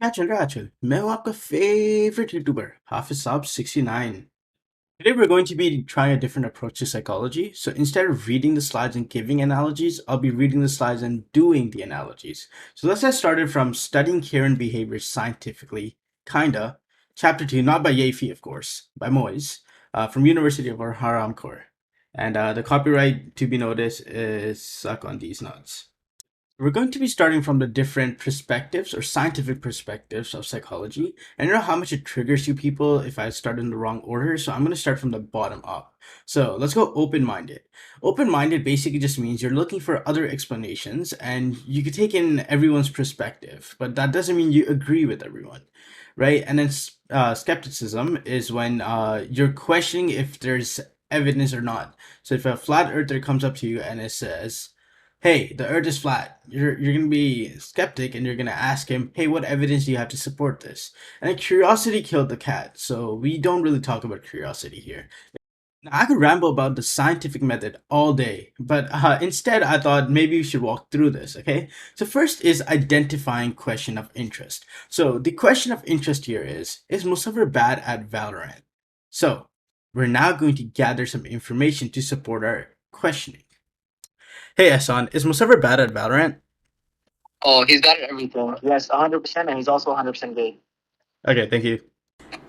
क्या चल रहा है आजकल? मैं हूँ आपका favorite YouTuber, Hafiz Saab 69. Today we're going to be trying a different approach to psychology. So instead of reading the slides and giving analogies, I'll be reading the slides and doing the analogies. So let's get started from studying care and behavior scientifically, kinda. Chapter 2, not by Yafi, of course, by Moise, from University of Haramcore. And the copyright to be noticed is suck on these nuts. We're going to be starting from the different perspectives or scientific perspectives of psychology. And I know how much it triggers you people if I start in the wrong order, so I'm going to start from the bottom up. So let's go open minded. Open minded basically just means you're looking for other explanations and you can take in everyone's perspective, but that doesn't mean you agree with everyone, right? And then skepticism is when you're questioning if there's evidence or not. So if a flat earther comes up to you and it says, hey, the earth is flat. You're gonna be skeptic and you're gonna ask him, hey, what evidence do you have to support this? And curiosity killed the cat, so we don't really talk about curiosity here. Now, I could ramble about the scientific method all day, but instead I thought maybe we should walk through this, okay? So first is identifying question of interest. So the question of interest here is Musavar bad at Valorant? So we're now going to gather some information to support our questioning. Hey, Ehsan, is Musavar bad at Valorant? Oh, he's got it everything. Yes, 100%, and he's also 100% gay. Okay, thank you.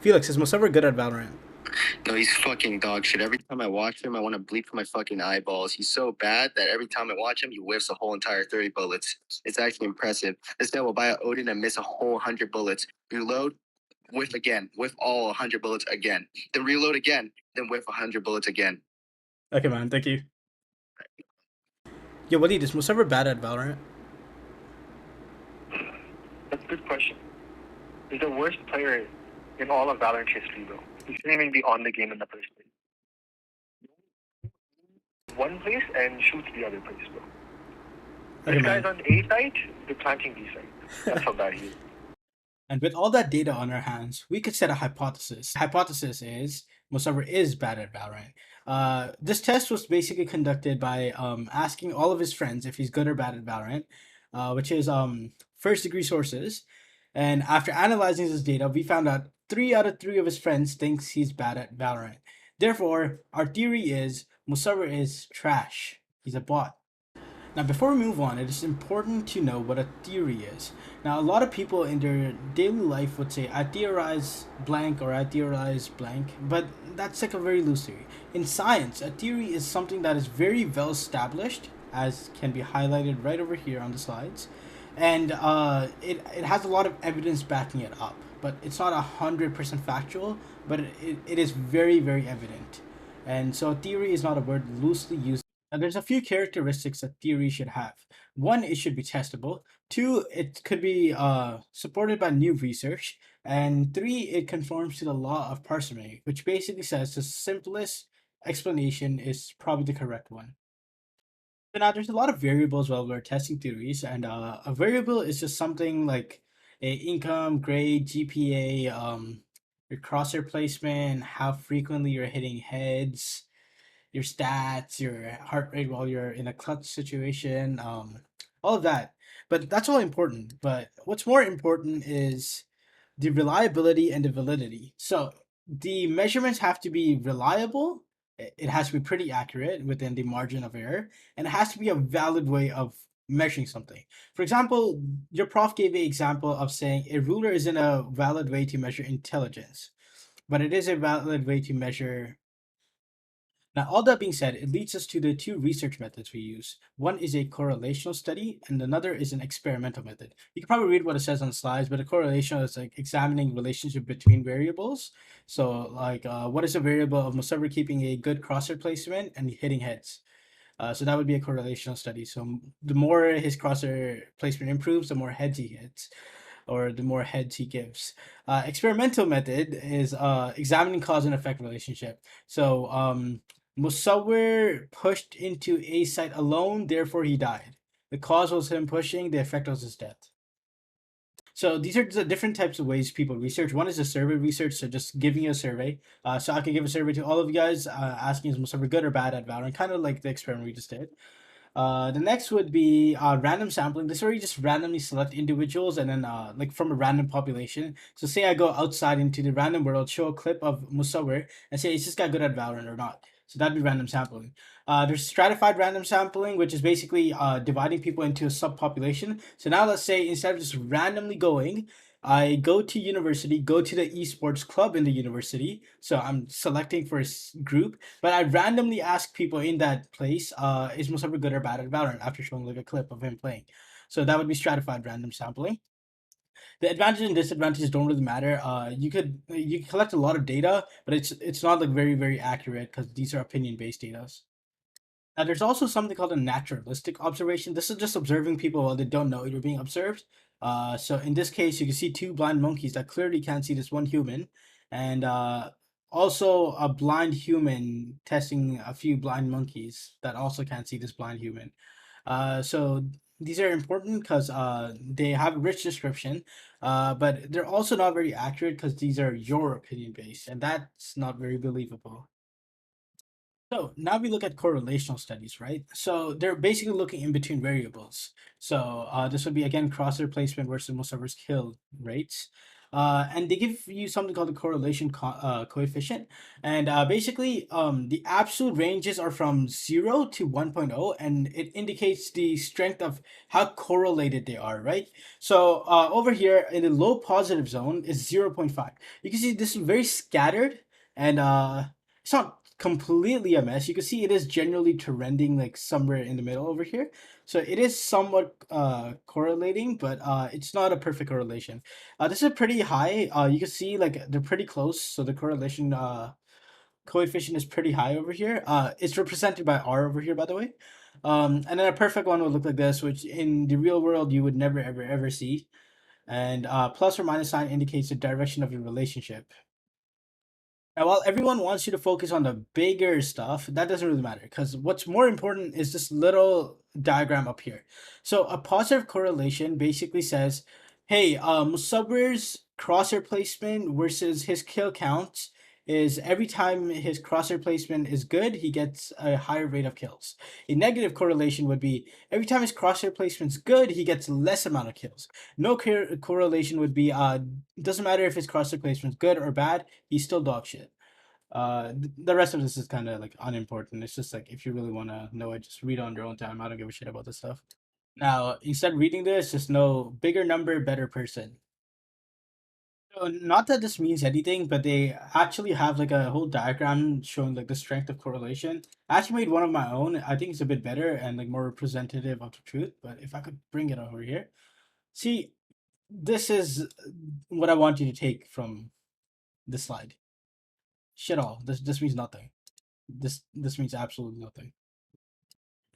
Felix, is Musavar good at Valorant? No, he's fucking dog shit. Every time I watch him, I want to bleed from my fucking eyeballs. He's so bad that every time I watch him, he whiffs a whole entire 30 bullets. It's actually impressive. This guy will buy an Odin and miss a whole 100 bullets. Reload, whiff again, whiff all 100 bullets again. Then reload again, then whiff 100 bullets again. Okay, man, thank you. Yo, Waleed, is Musavar bad at Valorant? That's a good question. He's the worst player in all of Valorant history, bro. He shouldn't even be on the game in the first place. One place and shoots the other place, bro. Okay, This man. guy's on A site, they're planting B site. That's how bad he is. And with all that data on our hands, we could set a hypothesis. Hypothesis is Musavar is bad at Valorant. This test was basically conducted by asking all of his friends if he's good or bad at Valorant, which is first degree sources. And after analyzing this data, we found out 3 out of 3 of his friends thinks he's bad at Valorant. Therefore, our theory is Musavar is trash. He's a bot. Now, before we move on, it is important to know what a theory is. Now, a lot of people in their daily life would say, I theorize blank or I theorize blank, but that's like a very loose theory. In science, a theory is something that is very well established, as can be highlighted right over here on the slides, and it has a lot of evidence backing it up. But it's not 100% factual, but it is very, very evident. And so, theory is not a word loosely used. Now, there's a few characteristics a theory should have. One, it should be testable. Two, it could be supported by new research. And three, it conforms to the law of parsimony, which basically says the simplest explanation is probably the correct one. So now there's a lot of variables while we're testing theories, and a variable is just something like a income, grade, GPA, your crosshair placement, how frequently you're hitting heads, your stats, your heart rate while you're in a clutch situation, all of that. But that's all important. But what's more important is the reliability and the validity. So the measurements have to be reliable. It has to be pretty accurate within the margin of error, and it has to be a valid way of measuring something. For example, your prof gave an example of saying a ruler isn't a valid way to measure intelligence, but it is a valid way to measure. Now, all that being said, it leads us to the two research methods we use. One is a correlational study, and another is an experimental method. You can probably read what it says on the slides, but a correlation is like examining relationship between variables. So, like, what is a variable of Musavar keeping a good crosshair placement and hitting heads? So that would be a correlational study. So the more his crosshair placement improves, the more heads he hits, or the more heads he gives. Experimental method is examining cause and effect relationship. So Musawir pushed into a site alone, therefore he died. The cause was him pushing, the effect was his death. So these are the different types of ways people research. One is a survey research, so just giving you a survey. So I could give a survey to all of you guys, asking is Musawir good or bad at Valorant, kind of like the experiment we just did. The next would be random sampling. This is where you just randomly select individuals and then like from a random population. So say I go outside into the random world, show a clip of Musawir, and say is this guy good at Valorant or not. So that'd be random sampling. There's stratified random sampling, which is basically dividing people into a subpopulation. So now let's say instead of just randomly going, I go to university, go to the esports club in the university. So I'm selecting for a group, but I randomly ask people in that place, is Mustafa good or bad at Valorant after showing like a clip of him playing. So that would be stratified random sampling. The advantages and disadvantages don't really matter. You could collect a lot of data, but it's not like very accurate because these are opinion based data. Now, there's also something called a naturalistic observation. This is just observing people while they don't know you're being observed. So in this case, you can see two blind monkeys that clearly can't see this one human, and also a blind human testing a few blind monkeys that also can't see this blind human. So these are important because they have a rich description, but they're also not very accurate because these are your opinion based, and that's not very believable. So now we look at correlational studies, right? So they're basically looking in between variables. So this would be again crosshair placement versus most servers kill rates. And they give you something called the correlation coefficient. And basically, the absolute ranges are from 0 to 1.0, and it indicates the strength of how correlated they are, right? So over here in the low positive zone is 0.5. You can see this is very scattered, and it's not completely a mess. You can see it is generally trending like somewhere in the middle over here. So it is somewhat correlating, but it's not a perfect correlation. This is pretty high. You can see like they're pretty close. So the correlation coefficient is pretty high over here. It's represented by R over here, by the way. And then a perfect one would look like this, which in the real world you would never ever see. And plus or minus sign indicates the direction of your relationship. And while everyone wants you to focus on the bigger stuff, that doesn't really matter because what's more important is this little diagram up here. So a positive correlation basically says, hey, Musabir's crosshair placement versus his kill count is every time his crosshair placement is good, he gets a higher rate of kills. A negative correlation would be every time his crosshair placement's good, he gets less amount of kills. No correlation would be doesn't matter if his crosshair placement's good or bad, he's still dog shit. The rest of this is kind of like unimportant. It's just like if you really want to know it, just read on your own time. I don't give a shit about this stuff. Now, instead of reading this, just know bigger number, better person. So not that this means anything, but they actually have like a whole diagram showing like the strength of correlation. I actually made one of my own. I think it's a bit better and like more representative of the truth. But if I could bring it over here, see, this is what I want you to take from this slide. Shit all. This means nothing. This means absolutely nothing.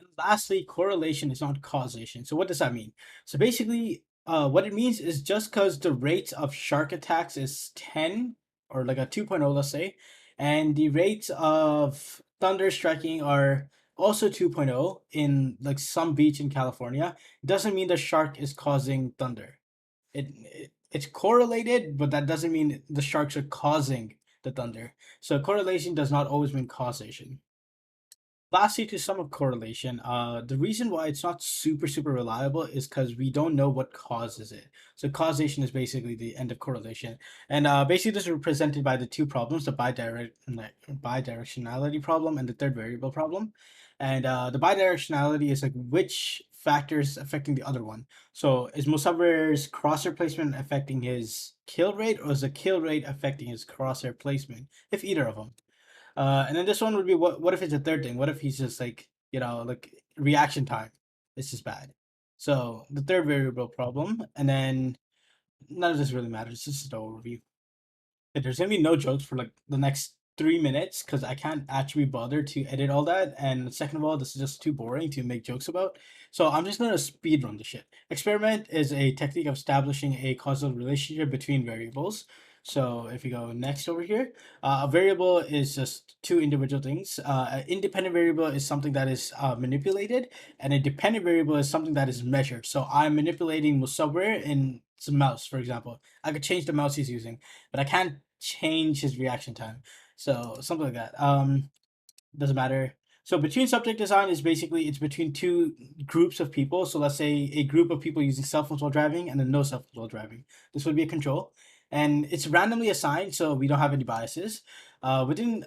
And lastly, correlation is not causation. So what does that mean? So basically, what it means is just because the rate of shark attacks is 10 or like a 2.0, let's say, and the rates of thunder striking are also 2.0 in like some beach in California, doesn't mean the shark is causing thunder. It's correlated, but that doesn't mean the sharks are causing the thunder. So correlation does not always mean causation. Lastly, to sum up correlation, the reason why it's not super reliable is because we don't know what causes it. So causation is basically the end of correlation, and basically this is represented by the two problems: the bidirectionality problem and the third variable problem. And the bidirectionality is like which factors affecting the other one. So is Musabir's crosshair placement affecting his kill rate, or is the kill rate affecting his crosshair placement? If either of them. And then this one would be what if it's a third thing? What if he's just like, like reaction time? It's just bad. So the third variable problem, and then none of this really matters. It's just an overview. There's gonna be no jokes for like the next 3 minutes because I can't actually bother to edit all that. And second of all, this is just too boring to make jokes about. So I'm just gonna speed run the shit. Experiment is a technique of establishing a causal relationship between variables. So if you go next over here, a variable is just two individual things. An independent variable is something that is manipulated, and a dependent variable is something that is measured. So I'm manipulating Musawwir in some mouse, for example. I could change the mouse he's using, but I can't change his reaction time. So something like that. Doesn't matter. So between subject design is basically it's between two groups of people. So let's say a group of people using cell phones while driving and then no cell phones while driving. This would be a control, and it's randomly assigned, so we don't have any biases. Within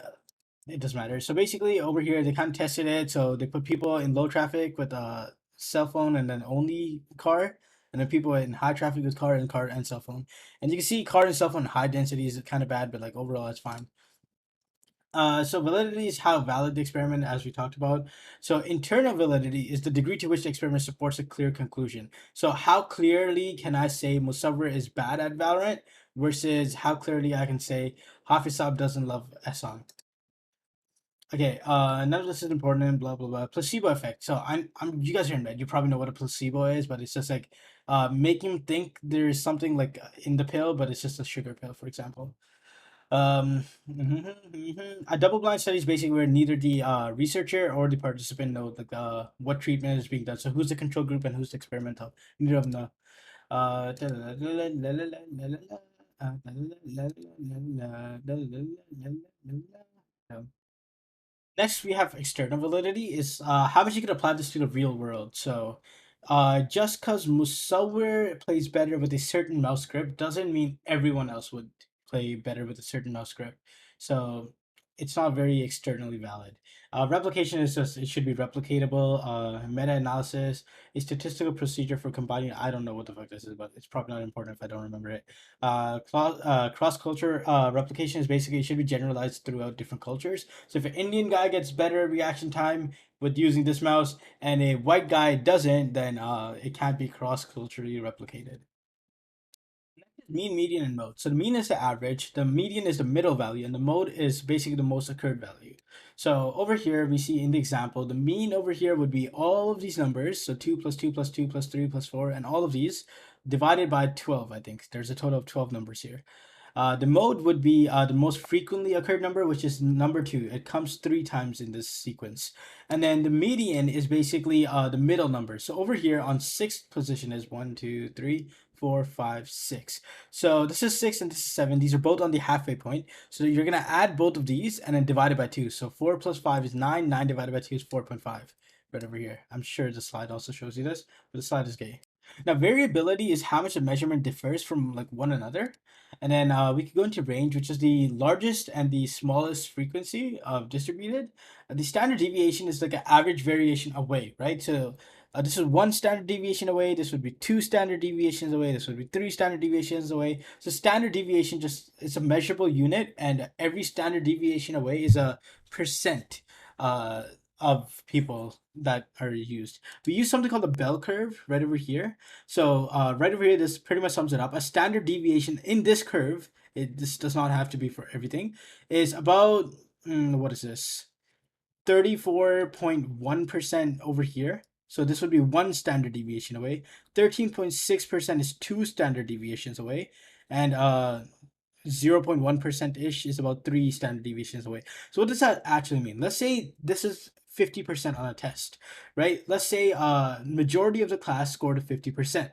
it doesn't matter. So basically, over here they kind of tested it. So they put people in low traffic with a cell phone and then only car, and then people in high traffic with car and cell phone. And you can see car and cell phone high density is kind of bad, but like overall it's fine. So validity is how valid the experiment, as we talked about. So internal validity is the degree to which the experiment supports a clear conclusion. So how clearly can I say Musawwir is bad at Valorant versus how clearly I can say Hafizab doesn't love Ehsan. Okay, none of this is important and blah blah blah. Placebo effect. So I'm you guys are in bed. You probably know what a placebo is, but it's just like making him think there's something like in the pill, but it's just a sugar pill, for example. A double-blind study is basically where neither the researcher or the participant know like what treatment is being done. So who's the control group and who's the experimental? Neither of them know. Uh, Next, we have external validity is how much you can apply this to the real world. So, just because Musawwir plays better with a certain mouse grip doesn't mean everyone else would play better with a certain mouse grip. So, it's not very externally valid. Replication is just it should be replicatable. Meta-analysis, a statistical procedure for combining. I don't know what the fuck this is, but it's probably not important if I don't remember it. Cross-culture replication is basically it should be generalized throughout different cultures. So if an Indian guy gets better reaction time with using this mouse and a white guy doesn't, then it can't be cross-culturally replicated. Mean, median, and mode. So the mean is the average, the median is the middle value, and the mode is basically the most occurred value. So over here, we see in the example, the mean over here would be all of these numbers. So 2 plus 2 plus 2 plus 3 plus 4, and all of these divided by 12, I think. There's a total of 12 numbers here. The mode would be the most frequently occurred number, which is number 2. It comes 3 times in this sequence. And then the median is basically the middle number. So over here on 6th position is 1, 2, 3, 4, 5, 6. So this is 6 and this is 7. These are both on the halfway point. So you're going to add both of these and then divide it by 2. So 4 plus 5 is 9. 9 divided by 2 is 4.5. Right over here. I'm sure the slide also shows you this, but the slide is gay. Now, variability is how much a measurement differs from like one another. And then we could go into range, which is the largest and the smallest frequency of distributed. The standard deviation is like an average variation away, right? So this is one standard deviation away. This would be 2 standard deviations away. This would be 3 standard deviations away. So standard deviation just it's a measurable unit, and every standard deviation away is a percent of people that are used. We use something called the bell curve right over here. So right over here, this pretty much sums it up. A standard deviation in this curve, this does not have to be for everything, is about, what is this? 34.1% over here. So this would be 1 standard deviation away. 13.6% is 2 standard deviations away. And 0.1% ish is about 3 standard deviations away. So what does that actually mean? Let's say this is 50% on a test, right? Let's say majority of the class scored a 50%.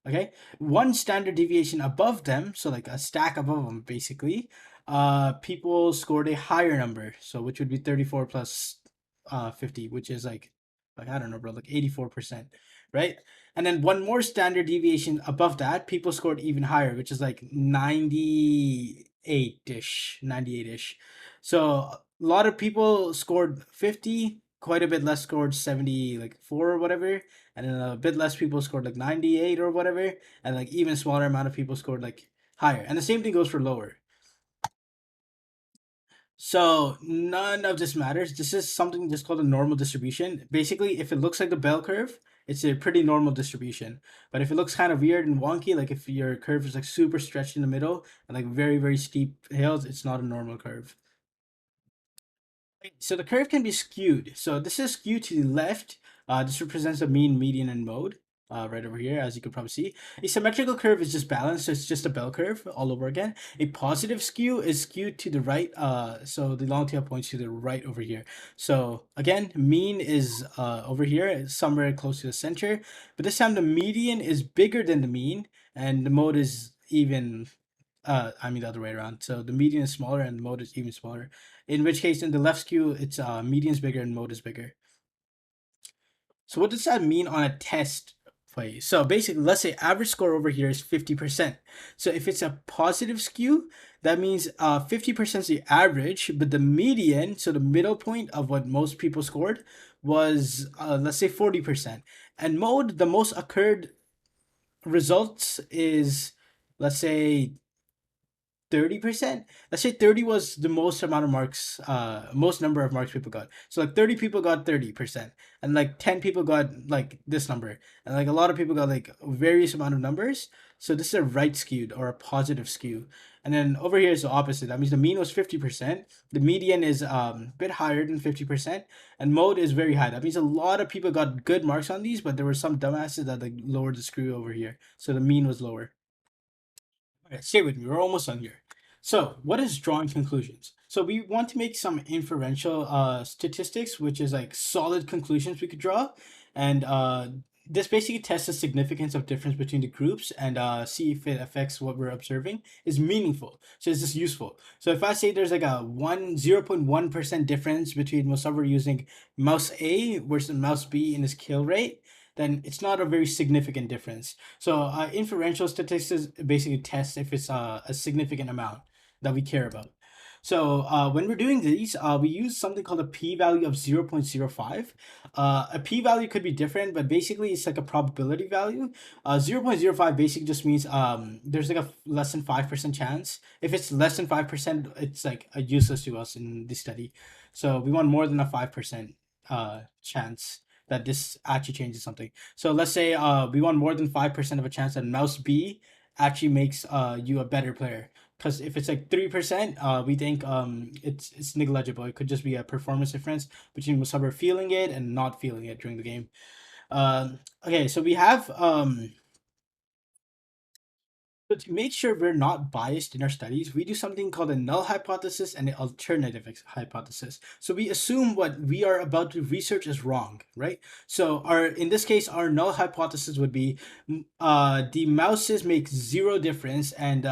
Okay, 1 standard deviation above them, so like a stack above them, basically, people scored a higher number, so which would be 34 plus 50, which is like I don't know, bro, like 84%, right? And then 1 more standard deviation above that, people scored even higher, which is like 98-ish, 98-ish. So a lot of people scored 50, quite a bit less scored 70, like 4 or whatever, and then a bit less people scored like 98 or whatever, and like even smaller amount of people scored like higher. And the same thing goes for lower. So none of this matters. This is something just called a normal distribution. Basically, if it looks like the bell curve, it's a pretty normal distribution. But if it looks kind of weird and wonky, like if your curve is like super stretched in the middle and like very, very steep hills, it's not a normal curve. So the curve can be skewed. So this is skewed to the left. This represents the mean, median, and mode. Right over here, as you can probably see. A symmetrical curve is just balanced, so it's just a bell curve all over again. A positive skew is skewed to the right, so the long tail points to the right over here. So again, mean is over here, somewhere close to the center, but this time the median is bigger than the mean, and the mode is even I mean the other way around. So the median is smaller and the mode is even smaller. In which case, in the left skew, it's median is bigger and mode is bigger. So what does that mean on a test play? So basically, let's say average score over here is 50%. So if it's a positive skew, that means 50% is the average, but the median, so the middle point of what most people scored, was let's say 40%. And mode, the most occurred results is, let's say, 30%. Let's say 30 was the most amount of marks, most number of marks people got. So like 30 people got 30%, and like 10 people got like this number, and like a lot of people got like various amount of numbers. So this is a right skewed or a positive skew. And then over here is the opposite. That means the mean was 50%. The median is a bit higher than 50%, and mode is very high. That means a lot of people got good marks on these, but there were some dumbasses that like lowered the screw over here. So the mean was lower. Okay, stay with me. We're almost done here. So, what is drawing conclusions? So, we want to make some inferential statistics, which is like solid conclusions we could draw, and this basically tests the significance of difference between the groups and see if it affects what we're observing is meaningful. So, is this useful? So, if I say there's like a 0.1% difference between Musavar using mouse A versus mouse B in his kill rate, then it's not a very significant difference. So inferential statistics basically test if it's a significant amount that we care about. So when we're doing these, we use something called a p-value of 0.05. A p-value could be different, but basically it's like a probability value. 0.05 basically just means there's like a less than 5% chance. If it's less than 5%, it's like useless to us in this study. So we want more than a 5% chance that this actually changes something. So let's say we want more than 5% of a chance that mouse B actually makes you a better player. Because if it's like 3%, we think it's negligible. It could just be a performance difference between Musaber feeling it and not feeling it during the game. Okay, so we have so to make sure we're not biased in our studies, we do something called a null hypothesis and an alternative hypothesis. So we assume what we are about to research is wrong, right? So in this case, our null hypothesis would be the mouses make zero difference, and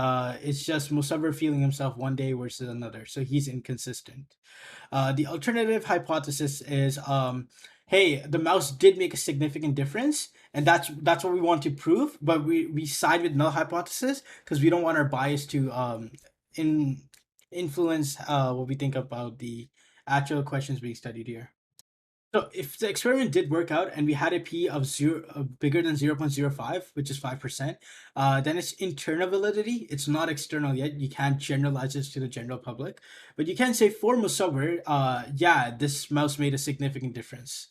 it's just Musaver feeling himself one day versus another. So he's inconsistent. The alternative hypothesis is, hey, the mouse did make a significant difference, and that's what we want to prove. But we side with null hypothesis because we don't want our bias to in influence what we think about the actual questions being studied here. So if the experiment did work out and we had a p of bigger than 0.05, which is 5%, then it's internal validity. It's not external yet. You can't generalize this to the general public, but you can say for Musawir, yeah, this mouse made a significant difference.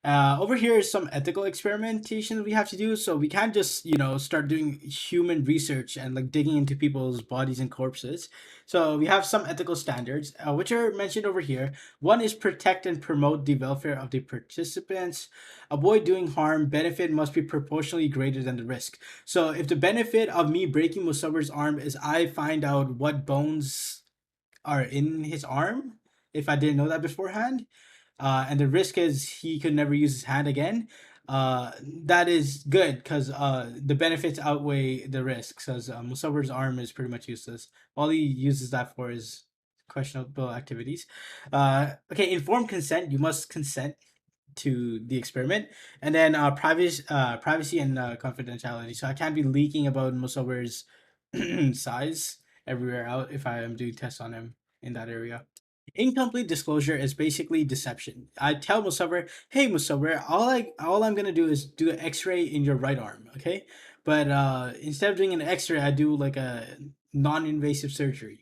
Over here is some ethical experimentation we have to do. So we can't just, start doing human research and like digging into people's bodies and corpses. So we have some ethical standards, which are mentioned over here. One is protect and promote the welfare of the participants. Avoid doing harm. Benefit must be proportionally greater than the risk. So if the benefit of me breaking Musawir's arm is I find out what bones are in his arm, if I didn't know that beforehand, and the risk is he could never use his hand again. That is good because the benefits outweigh the risks. Because Musawir's arm is pretty much useless. All he uses that for is questionable activities. Okay, informed consent. You must consent to the experiment, and then privacy and confidentiality. So I can't be leaking about Musawir's size everywhere out if I am doing tests on him in that area. Incomplete disclosure is basically deception. I tell Musawir, "Hey Musawir, all I'm gonna do is do an X-ray in your right arm, okay? But instead of doing an X-ray, I do like a non-invasive surgery."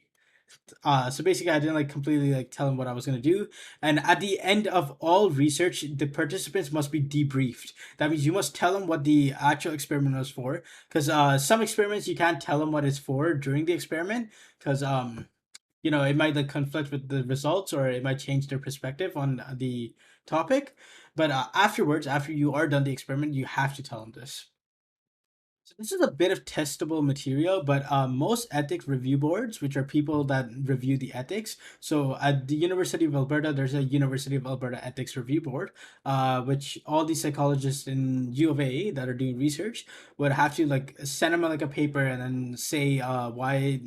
So basically, I didn't like completely like tell him what I was gonna do. And at the end of all research, the participants must be debriefed. That means you must tell them what the actual experiment was for. Because some experiments you can't tell them what it's for during the experiment, because it might like conflict with the results or it might change their perspective on the topic. But afterwards, after you are done the experiment, you have to tell them this. This is a bit of testable material, but most ethics review boards, which are people that review the ethics. So at the University of Alberta, there's a University of Alberta Ethics Review Board, which all these psychologists in U of A that are doing research would have to like send them like a paper and then say why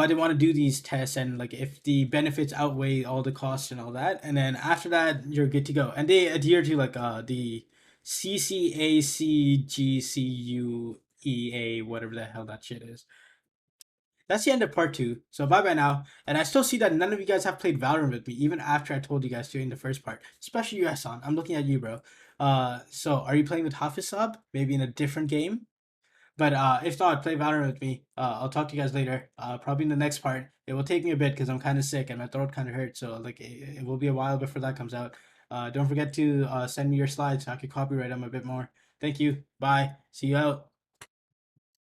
they want to do these tests and like if the benefits outweigh all the costs and all that, and then after that you're good to go, and they adhere to like the CCACGCUEA, whatever the hell that shit is. That's the end of part 2, so bye bye now. And I still see that none of you guys have played Valorant with me even after I told you guys to in the first part, especially you, Hassan. I'm looking at you, bro. So are you playing with Hafizab maybe in a different game? But if not, play Valorant with me. I'll talk to you guys later. Probably in the next part. It will take me a bit because I'm kind of sick and my throat kind of hurts. So like it will be a while before that comes out. Don't forget to send me your slides so I can copyright them a bit more. Thank you. Bye. See you out.